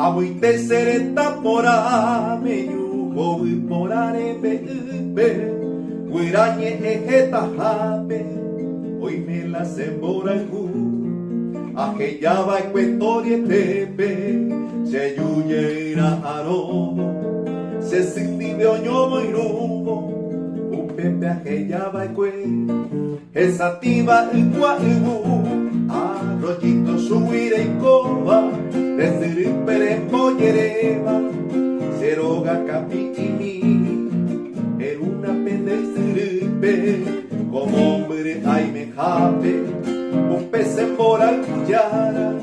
Abuite sereta porame yugo porare be Guirañe ejeta jabe hoy me la sembora el gu Ajeyaba ecuetorie tepe se yuyeira arobo se sindibe oñomo y rumbo un pepe ajeyaba ecue esa tiba el guaibu arroyito subir en coba desde perembo yereba seroga capitini era una pendesiripe como hombre ay me jape un pez en por al cuyara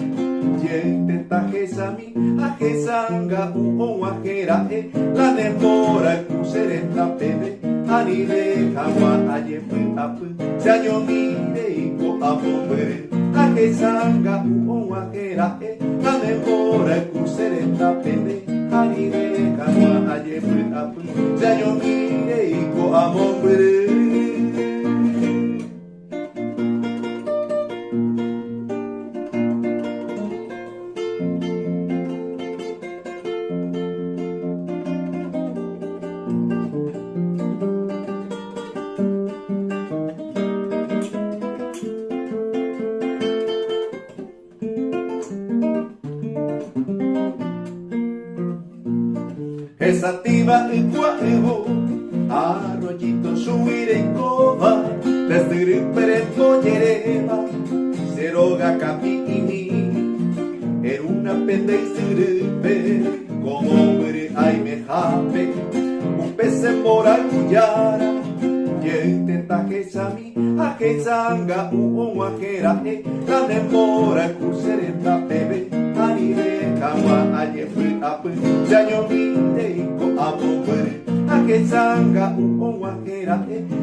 yente tajesami ajesanga un ajera la nemora el crucereta pebe anile jagua ayepe apu se año mire y co amombre ajesanga un ajera la nemora el crucereta pebe anile jagua ayepe apu se año mire y co amombre. Esa tiba el cuevo, arroyito subir en coba, desde perembo yereba, seroga capitini, era una pendesiripe, como hombre ay me jape, un pez en mora cuyara, yente tajesami, ajesanga un ajera, la nemora crucereta bebe, anire kawa ayepe apu, yaño mire ko amombre, ajesanga un ajera,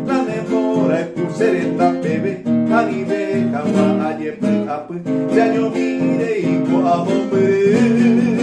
la nemora crucereta bebe, anire kawa ayepe apu, yaño mire ko amombre.